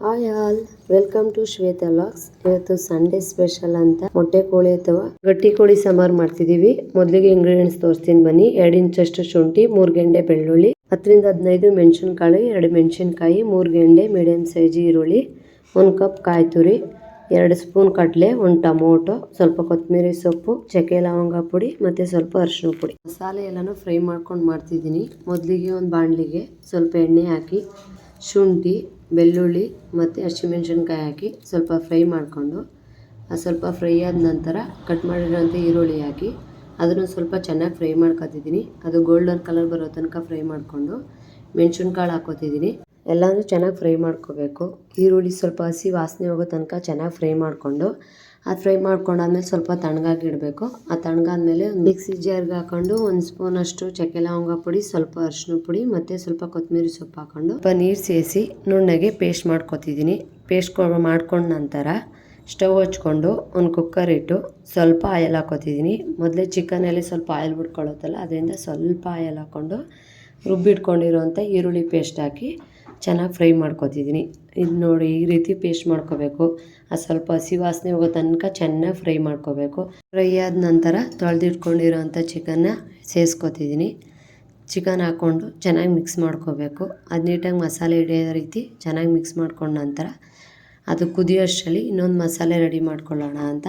Hi all, welcome to Shweta vlogs. ಇವತ್ತು Sunday special ಅಂತ ಮೊಟ್ಟೆ ಕೋಳಿ ಅಥವಾ ಗಟ್ಟಿ ಕೋಳಿ ಸಾಂಬಾರ್ ಮಾಡ್ತಿದೀವಿ. ಮೊದಲಿಗೆ ಇಂಗ್ರೀಡಿಯೆಂಟ್ಸ್ ತೋರಿಸ್ತೀನಿ ಬನ್ನಿ. 2 ಇಂಚಷ್ಟು ಶುಂಠಿ, 3 ಗೆಂಡೆ ಬೆಳ್ಳುಳ್ಳಿ, 10 ರಿಂದ 15 ಮೆಣಸಿನಕಾಳು, 2 ಮೆಣಸಿನಕಾಯಿ, 3 ಗೆಂಡೆ ಮೀಡಿಯಂ ಸೈಜ್ ಈರುಳ್ಳಿ, 1 ಕಪ್ ಕಾಯಿ ತುರಿ, 2 ಸ್ಪೂನ್ ಕಡಲೆ, 1 ಟೊಮೊಟೊ, ಸ್ವಲ್ಪ ಕೊತ್ತಂಬರಿ ಸೊಪ್ಪು, ಚಕ್ಕೆ ಲವಂಗ ಪುಡಿ ಮತ್ತು ಸ್ವಲ್ಪ ಅರಿಶಿನ ಪುಡಿ. ಮಸಾಲೆ ಎಲ್ಲನೂ ಫ್ರೈ ಮಾಡ್ಕೊಂಡು ಮಾಡ್ತಿದ್ದೀನಿ. ಮೊದಲಿಗೆ ಒಂದು ಬಾಣಲಿಗೆ ಸ್ವಲ್ಪ ಎಣ್ಣೆ ಹಾಕಿ ಶುಂಠಿ, ಬೆಳ್ಳುಳ್ಳಿ ಮತ್ತು ಹಸಿಮೆಣಸಿನ್ಕಾಯಿ ಹಾಕಿ ಸ್ವಲ್ಪ ಫ್ರೈ ಮಾಡಿಕೊಂಡು, ಸ್ವಲ್ಪ ಫ್ರೈ ಆದ ನಂತರ ಕಟ್ ಮಾಡಿರೋಂಥ ಈರುಳ್ಳಿ ಹಾಕಿ ಅದನ್ನು ಸ್ವಲ್ಪ ಚೆನ್ನಾಗಿ ಫ್ರೈ ಮಾಡ್ಕೊತಿದ್ದೀನಿ. ಅದು ಗೋಲ್ಡನ್ ಕಲರ್ ಬರೋ ತನಕ ಫ್ರೈ ಮಾಡಿಕೊಂಡು ಮೆಣಸಿನ್ಕಾಳು ಹಾಕೋತಿದ್ದೀನಿ. ಎಲ್ಲನೂ ಚೆನ್ನಾಗಿ ಫ್ರೈ ಮಾಡ್ಕೋಬೇಕು. ಈರುಳ್ಳಿ ಸ್ವಲ್ಪ ಹಸಿ ವಾಸನೆ ಹೋಗೋ ತನಕ ಚೆನ್ನಾಗಿ ಫ್ರೈ ಮಾಡಿಕೊಂಡು, ಅದು ಫ್ರೈ ಮಾಡ್ಕೊಂಡಾದ್ಮೇಲೆ ಸ್ವಲ್ಪ ತಣ್ಣಗಾಗಿ ಇಡಬೇಕು. ಆ ತಣ್ಣಗಾದ್ಮೇಲೆ ಮಿಕ್ಸಿ ಜಾರ್ಗೆ ಹಾಕ್ಕೊಂಡು 1 ಸ್ಪೂನಷ್ಟು ಚಕ್ಕೆ ಲವಂಗ ಪುಡಿ, ಸ್ವಲ್ಪ ಅರಿಶಿನ ಪುಡಿ ಮತ್ತು ಸ್ವಲ್ಪ ಕೊತ್ತಂಬರಿ ಸೊಪ್ಪು ಹಾಕ್ಕೊಂಡು ಸ್ವಲ್ಪ ನೀರು ಸೇರಿಸಿ ನುಣ್ಣಗೆ ಪೇಸ್ಟ್ ಮಾಡ್ಕೊತಿದ್ದೀನಿ. ಪೇಸ್ಟ್ ಮಾಡ್ಕೊಂಡ ನಂತರ ಸ್ಟವ್ ಹಚ್ಕೊಂಡು ಒಂದು ಕುಕ್ಕರ್ ಇಟ್ಟು ಸ್ವಲ್ಪ ಆಯಿಲ್ ಹಾಕೋತಿದ್ದೀನಿ. ಮೊದಲೇ ಚಿಕನಲ್ಲಿ ಸ್ವಲ್ಪ ಆಯಿಲ್ ಬಿಟ್ಕೊಳ್ಳುತ್ತಲ್ಲ, ಅದರಿಂದ ಸ್ವಲ್ಪ ಆಯಿಲ್ ಹಾಕ್ಕೊಂಡು ರುಬ್ಬಿಟ್ಕೊಂಡಿರೋಂಥ ಈರುಳ್ಳಿ ಪೇಸ್ಟ್ ಹಾಕಿ ಚೆನ್ನಾಗಿ ಫ್ರೈ ಮಾಡ್ಕೊತಿದ್ದೀನಿ. ಇದು ನೋಡಿ, ಈ ರೀತಿ ಪೇಸ್ಟ್ ಮಾಡ್ಕೋಬೇಕು. ಅದು ಸ್ವಲ್ಪ ಹಸಿ ವಾಸನೆ ಹೋಗೋ ತನಕ ಚೆನ್ನಾಗಿ ಫ್ರೈ ಮಾಡ್ಕೋಬೇಕು. ಫ್ರೈ ಆದ ನಂತರ ತೊಳೆದಿಟ್ಕೊಂಡಿರೋಂಥ ಚಿಕನ್ನ ಸೇರಿಸ್ಕೊತಿದ್ದೀನಿ. ಚಿಕನ್ ಹಾಕ್ಕೊಂಡು ಚೆನ್ನಾಗಿ ಮಿಕ್ಸ್ ಮಾಡ್ಕೋಬೇಕು. ಅದು ನೀಟಾಗಿ ಮಸಾಲೆ ಹಿಡಿಯೋ ರೀತಿ ಚೆನ್ನಾಗಿ ಮಿಕ್ಸ್ ಮಾಡ್ಕೊಂಡ ನಂತರ ಅದು ಕುದಿಯೋಷ್ಟರಲ್ಲಿ ಇನ್ನೊಂದು ಮಸಾಲೆ ರೆಡಿ ಮಾಡ್ಕೊಳ್ಳೋಣ ಅಂತ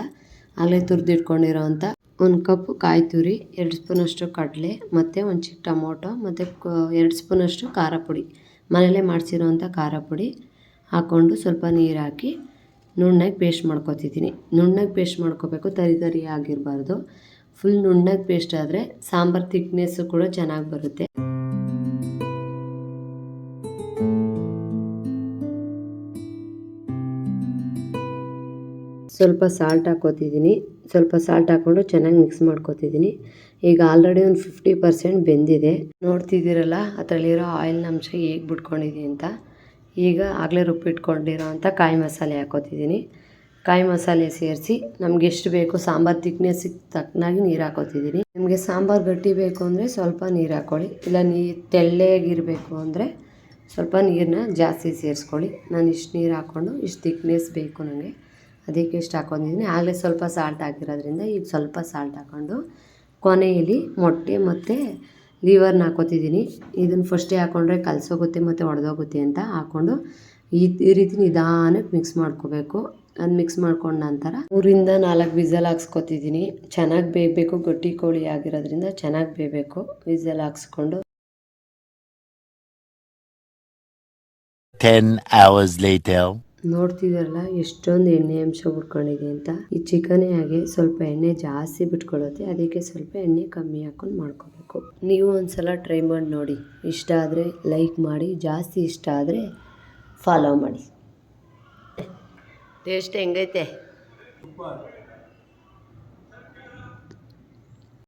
ಆಗಲೇ ತುರಿದಿಟ್ಕೊಂಡಿರೋಂಥ 1 ಕಪ್ ಕಾಯಿ ತುರಿ, 2 ಸ್ಪೂನಷ್ಟು ಕಡಲೆ ಮತ್ತು 1 ಚಿಕ್ಕ ಟೊಮೊಟೊ ಮತ್ತು 2 ಸ್ಪೂನಷ್ಟು ಖಾರ ಪುಡಿ, ಮನೆಯಲ್ಲೇ ಮಾಡಿಸಿರೋಂಥ ಖಾರ ಪುಡಿ ಹಾಕ್ಕೊಂಡು ಸ್ವಲ್ಪ ನೀರು ಹಾಕಿ ನುಣ್ಣಗೆ ಪೇಸ್ಟ್ ಮಾಡ್ಕೊತಿದ್ದೀನಿ. ನುಣ್ಣಗೆ ಪೇಸ್ಟ್ ಮಾಡ್ಕೋಬೇಕು, ತರಿ ಆಗಿರಬಾರ್ದು. ಫುಲ್ ನುಣ್ಣಗೆ ಪೇಸ್ಟ್ ಆದರೆ ಸಾಂಬಾರು ಥಿಕ್ನೆಸ್ಸು ಕೂಡ ಚೆನ್ನಾಗಿ ಬರುತ್ತೆ. ಸ್ವಲ್ಪ ಸಾಲ್ಟ್ ಹಾಕೋತಿದ್ದೀನಿ. ಸ್ವಲ್ಪ ಸಾಲ್ಟ್ ಹಾಕ್ಕೊಂಡು ಚೆನ್ನಾಗಿ ಮಿಕ್ಸ್ ಮಾಡ್ಕೊತಿದ್ದೀನಿ. ಈಗ ಆಲ್ರೆಡಿ ಒಂದು 50% ಬೆಂದಿದೆ. ನೋಡ್ತಿದ್ದೀರಲ್ಲ ಅದರಲ್ಲಿರೋ ಆಯಿಲ್ನ ಅಂಶ ಹೇಗೆ ಬಿಟ್ಕೊಂಡಿದೆ ಅಂತ. ಈಗ ಆಗಲೇ ರುಬ್ಬಿಟ್ಕೊಂಡಿರೋ ಅಂಥ ಕಾಯಿ ಮಸಾಲೆ ಹಾಕೋತಿದ್ದೀನಿ. ಕಾಯಿ ಮಸಾಲೆ ಸೇರಿಸಿ ನಮ್ಗೆ ಎಷ್ಟು ಬೇಕು ಸಾಂಬಾರು ಥಿಕ್ನೆಸ್ಸಿಗೆ ತಕ್ಕನಾಗಿ ನೀರು ಹಾಕೋತಿದ್ದೀನಿ. ನಿಮಗೆ ಸಾಂಬಾರು ಗಟ್ಟಿ ಬೇಕು ಅಂದರೆ ಸ್ವಲ್ಪ ನೀರು ಹಾಕ್ಕೊಳ್ಳಿ, ಇಲ್ಲ ತೆಳ್ಳಗಿರಬೇಕು ಅಂದರೆ ಸ್ವಲ್ಪ ನೀರನ್ನ ಜಾಸ್ತಿ ಸೇರಿಸ್ಕೊಳ್ಳಿ. ನಾನು ಇಷ್ಟು ನೀರು ಹಾಕ್ಕೊಂಡು ಇಷ್ಟು ಥಿಕ್ನೆಸ್ ಬೇಕು ನನಗೆ, ಅದಕ್ಕೆ ಇಷ್ಟು ಹಾಕೊಂಡಿದ್ದೀನಿ. ಆಗಲೇ ಸ್ವಲ್ಪ ಸಾಲ್ಟ್ ಹಾಕಿರೋದ್ರಿಂದ ಈಗ ಸ್ವಲ್ಪ ಸಾಲ್ಟ್ ಹಾಕ್ಕೊಂಡು ಕೊನೆಯಲ್ಲಿ ಮೊಟ್ಟೆ ಮತ್ತು ಲಿವರ್ನ ಹಾಕೋತಿದ್ದೀನಿ. ಇದನ್ನು ಫಸ್ಟೇ ಹಾಕ್ಕೊಂಡ್ರೆ ಕಲಸೋಗುತ್ತೆ ಮತ್ತು ಒಡೆದೋಗುತ್ತೆ ಅಂತ ಹಾಕ್ಕೊಂಡು ಈ ರೀತಿ ನಿಧಾನಕ್ಕೆ ಮಿಕ್ಸ್ ಮಾಡ್ಕೋಬೇಕು. ಅದು ಮಿಕ್ಸ್ ಮಾಡ್ಕೊಂಡ ನಂತರ 3 ರಿಂದ 4 ವಿಸಲ್ ಹಾಕ್ಸ್ಕೊತಿದ್ದೀನಿ. ಚೆನ್ನಾಗಿ ಬೇಯಬೇಕು, ಗಟ್ಟಿ ಕೋಳಿ ಆಗಿರೋದ್ರಿಂದ ಚೆನ್ನಾಗಿ ಬೇಯಬೇಕು. ವಿಸಲ್ ಹಾಕ್ಸ್ಕೊಂಡು 10 hours later. ನೋಡ್ತಿದ್ದಾರಲ್ಲ ಎಷ್ಟೊಂದು ಎಣ್ಣೆ ಅಂಶ ಬಿಟ್ಕೊಂಡಿದೆ ಅಂತ. ಈ ಚಿಕನೇ ಹಾಗೆ ಸ್ವಲ್ಪ ಎಣ್ಣೆ ಜಾಸ್ತಿ ಬಿಟ್ಕೊಳ್ಳುತ್ತೆ, ಅದಕ್ಕೆ ಸ್ವಲ್ಪ ಎಣ್ಣೆ ಕಮ್ಮಿ ಹಾಕೊಂಡು ಮಾಡ್ಕೋಬೇಕು. ನೀವು ಒಂದ್ಸಲ ಟ್ರೈ ಮಾಡಿ ನೋಡಿ. ಇಷ್ಟ ಆದರೆ ಲೈಕ್ ಮಾಡಿ, ಜಾಸ್ತಿ ಇಷ್ಟ ಆದರೆ ಫಾಲೋ ಮಾಡಿ. ಟೇಸ್ಟ್ ಹೆಂಗೈತೆ?